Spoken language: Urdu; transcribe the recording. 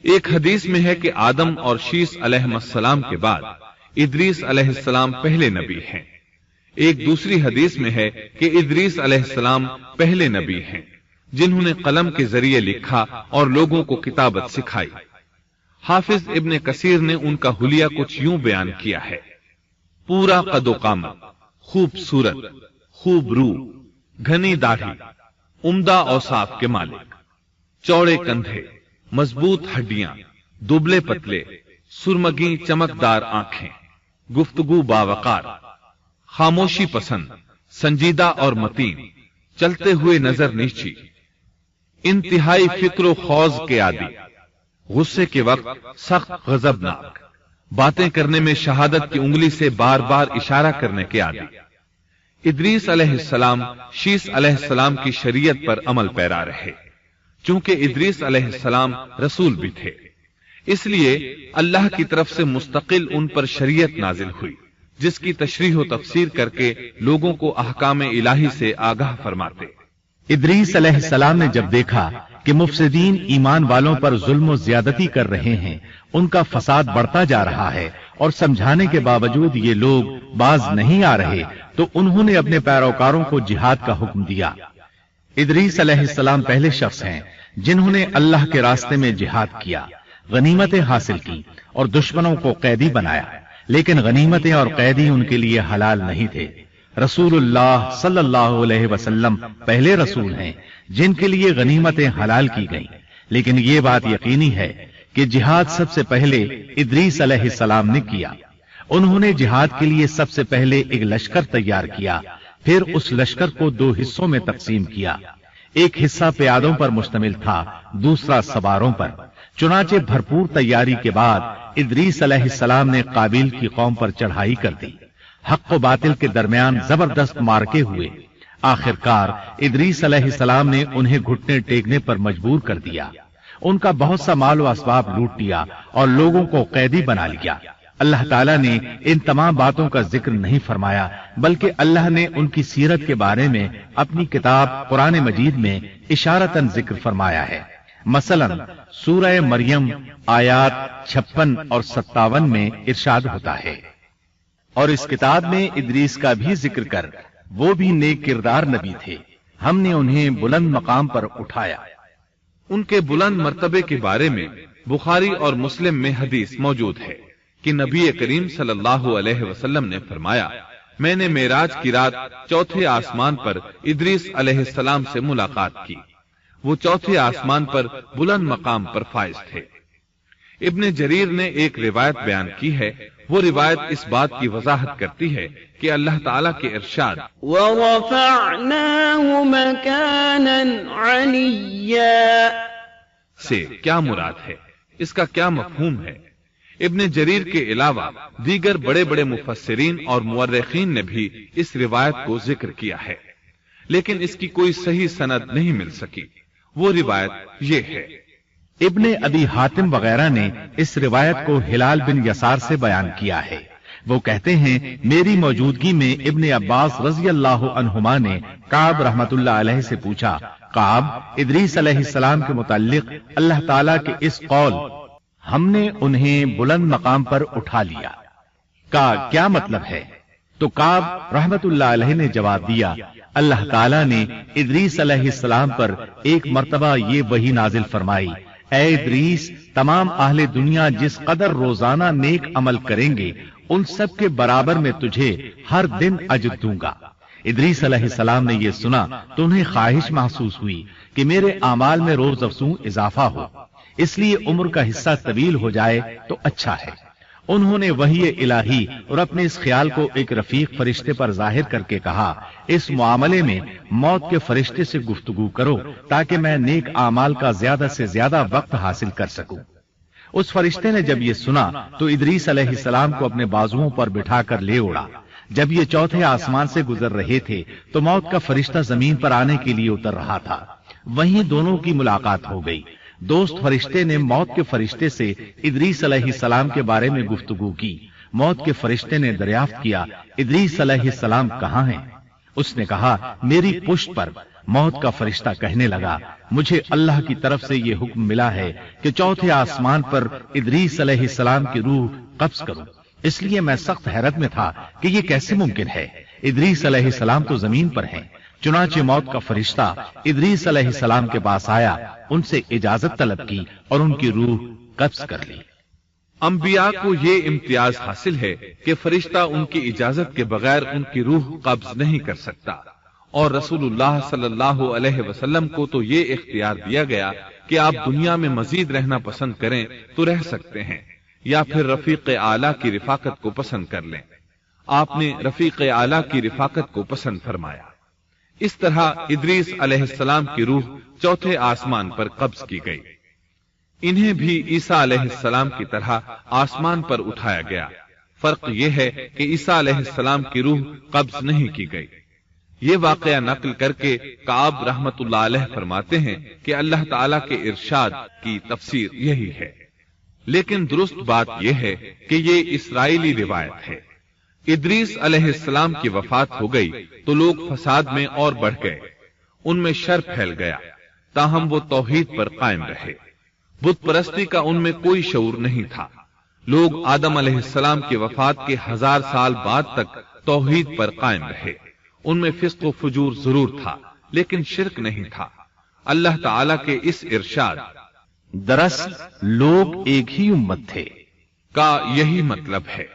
ایک حدیث میں ہے کہ آدم اور شیس علیہ السلام کے بعد ادریس علیہ السلام پہلے نبی ہیں۔ ایک دوسری حدیث میں ہے کہ ادریس علیہ السلام پہلے نبی ہیں جنہوں نے قلم کے ذریعے لکھا اور لوگوں کو کتابت سکھائی۔ حافظ ابن کثیر نے ان کا حلیہ کچھ یوں بیان کیا ہے: پورا قد و قامت، خوبصورت، خوب روح، گھنی داڑھی، عمدہ اوصاف کے مالک، چوڑے کندھے، مضبوط ہڈیاں، دبلے پتلے، سرمگی چمکدار آنکھیں، گفتگو باوقار، خاموشی پسند، سنجیدہ اور متین، چلتے ہوئے نظر نیچی، انتہائی فکر و خوض کے عادی، غصے کے وقت سخت غضبناک، باتیں کرنے میں شہادت کی انگلی سے بار بار اشارہ کرنے کے عادی۔ ادریس علیہ السلام شیس علیہ السلام کی شریعت پر عمل پیرا رہے، چونکہ ادریس علیہ السلام رسول بھی تھے، اس لیے اللہ کی طرف سے مستقل ان پر شریعت نازل ہوئی جس کی تشریح و تفسیر کر کے لوگوں کو احکام الہی سے آگاہ فرماتے۔ ادریس علیہ السلام نے جب دیکھا کہ مفسدین ایمان والوں پر ظلم و زیادتی کر رہے ہیں، ان کا فساد بڑھتا جا رہا ہے اور سمجھانے کے باوجود یہ لوگ باز نہیں آ رہے، تو انہوں نے اپنے پیروکاروں کو جہاد کا حکم دیا۔ ادریس علیہ السلام پہلے شخص ہیں جنہوں نے اللہ کے راستے میں جہاد کیا، غنیمتیں حاصل کی اور دشمنوں کو قیدی بنایا، لیکن غنیمتیں اور قیدی ان کے لیے حلال نہیں تھے۔ رسول اللہ صلی اللہ علیہ وسلم پہلے رسول ہیں جن کے لیے غنیمتیں حلال کی گئیں، لیکن یہ بات یقینی ہے کہ جہاد سب سے پہلے ادریس علیہ السلام نے کیا۔ انہوں نے جہاد کے لیے سب سے پہلے ایک لشکر تیار کیا، پھر اس لشکر کو دو حصوں میں تقسیم کیا۔ ایک حصہ پیادوں پر مشتمل تھا، دوسرا سواروں پر۔ چنانچہ بھرپور تیاری کے بعد ادریس علیہ السلام نے قابیل کی قوم پر چڑھائی کر دی۔ حق و باطل کے درمیان زبردست مارکے ہوئے۔ آخرکار ادریس علیہ السلام نے انہیں گھٹنے ٹیکنے پر مجبور کر دیا، ان کا بہت سا مال و اسباب لوٹ لیا اور لوگوں کو قیدی بنا لیا۔ اللہ تعالیٰ نے ان تمام باتوں کا ذکر نہیں فرمایا، بلکہ اللہ نے ان کی سیرت کے بارے میں اپنی کتاب قرآن مجید میں اشارتاً ذکر فرمایا ہے۔ مثلا سورہ مریم آیات 56 اور 57 میں ارشاد ہوتا ہے: اور اس کتاب میں ادریس کا بھی ذکر کر، وہ بھی نیک کردار نبی تھے، ہم نے انہیں بلند مقام پر اٹھایا۔ ان کے بلند مرتبے کے بارے میں بخاری اور مسلم میں حدیث موجود ہے کہ نبی کریم صلی اللہ علیہ وسلم نے فرمایا: میں نے معراج کی رات چوتھے آسمان پر ادریس علیہ السلام سے ملاقات کی، وہ چوتھے آسمان پر بلند مقام پر فائز تھے۔ ابن جریر نے ایک روایت بیان کی ہے، وہ روایت اس بات کی وضاحت کرتی ہے کہ اللہ تعالیٰ کے ارشاد وَرَفَعْنَاهُ مَكَانًا عَلِيًّا سے کیا مراد ہے، اس کا کیا مفہوم ہے۔ ابن جریر کے علاوہ دیگر بڑے بڑے مفسرین اور مورخین نے بھی اس روایت کو ذکر کیا ہے، لیکن اس کی کوئی صحیح سند نہیں مل سکی۔ وہ روایت یہ ہے: ابن ابی حاتم وغیرہ نے اس روایت کو ہلال بن یسار سے بیان کیا ہے۔ وہ کہتے ہیں میری موجودگی میں ابن عباس رضی اللہ عنہما نے کعب رحمت اللہ علیہ سے پوچھا، کعب، ادریس علیہ السلام کے متعلق اللہ تعالیٰ کے اس قول ہم نے انہیں بلند مقام پر اٹھا لیا کا کیا مطلب ہے؟ تو کعب رحمت اللہ علیہ نے جواب دیا، اللہ تعالیٰ نے ادریس علیہ السلام پر ایک مرتبہ یہ وحی نازل فرمائی، اے ادریس، تمام اہل دنیا جس قدر روزانہ نیک عمل کریں گے ان سب کے برابر میں تجھے ہر دن اجر دوں گا۔ ادریس علیہ السلام نے یہ سنا تو انہیں خواہش محسوس ہوئی کہ میرے اعمال میں روز افزوں اضافہ ہو، اس لیے عمر کا حصہ طویل ہو جائے تو اچھا ہے۔ انہوں نے وحی الہی اور اپنے اس خیال کو ایک رفیق فرشتے پر ظاہر کر کے کہا، اس معاملے میں موت کے فرشتے سے گفتگو کرو تاکہ میں نیک اعمال کا زیادہ سے زیادہ وقت حاصل کر سکوں۔ اس فرشتے نے جب یہ سنا تو ادریس علیہ السلام کو اپنے بازوؤں پر بٹھا کر لے اڑا۔ جب یہ چوتھے آسمان سے گزر رہے تھے تو موت کا فرشتہ زمین پر آنے کے لیے اتر رہا تھا، وہیں دونوں کی ملاقات ہو گئی۔ دوست فرشتے نے موت کے فرشتے سے ادریس علیہ السلام کے بارے میں گفتگو کی۔ موت کے فرشتے نے دریافت کیا، ادریس علیہ السلام کہاں ہیں؟ اس نے کہا، میری پشت پر موت کا فرشتہ کہنے لگا، مجھے اللہ کی طرف سے یہ حکم ملا ہے کہ چوتھے آسمان پر ادریس علیہ السلام کی روح قبض کروں۔ اس لیے میں سخت حیرت میں تھا کہ یہ کیسے ممکن ہے، ادریس علیہ السلام تو زمین پر ہیں۔ چنانچہ موت کا فرشتہ ادریس علیہ السلام کے پاس آیا، ان سے اجازت طلب کی اور ان کی روح قبض کر لی۔ انبیاء کو یہ امتیاز حاصل ہے کہ فرشتہ ان کی اجازت کے بغیر ان کی روح قبض نہیں کر سکتا، اور رسول اللہ صلی اللہ علیہ وسلم کو تو یہ اختیار دیا گیا کہ آپ دنیا میں مزید رہنا پسند کریں تو رہ سکتے ہیں، یا پھر رفیق اعلیٰ کی رفاقت کو پسند کر لیں۔ آپ نے رفیق اعلیٰ کی رفاقت کو پسند فرمایا۔ اس طرح ادریس علیہ السلام کی روح چوتھے آسمان پر قبض کی گئی۔ انہیں بھی عیسیٰ علیہ السلام کی طرح آسمان پر اٹھایا گیا۔ فرق یہ ہے کہ عیسیٰ علیہ السلام کی روح قبض نہیں کی گئی۔ یہ واقعہ نقل کر کے کعب رحمت اللہ علیہ فرماتے ہیں کہ اللہ تعالیٰ کے ارشاد کی تفسیر یہی ہے، لیکن درست بات یہ ہے کہ یہ اسرائیلی روایت ہے۔ ادریس علیہ السلام کی وفات ہو گئی تو لوگ فساد میں اور بڑھ گئے، ان میں شر پھیل گیا، تاہم وہ توحید پر قائم رہے۔ بت پرستی کا ان میں کوئی شعور نہیں تھا۔ لوگ آدم علیہ السلام کی وفات کے 1000 سال بعد تک توحید پر قائم رہے۔ ان میں فسق و فجور ضرور تھا، لیکن شرک نہیں تھا۔ اللہ تعالیٰ کے اس ارشاد دراصل لوگ ایک ہی امت تھے کا یہی مطلب ہے۔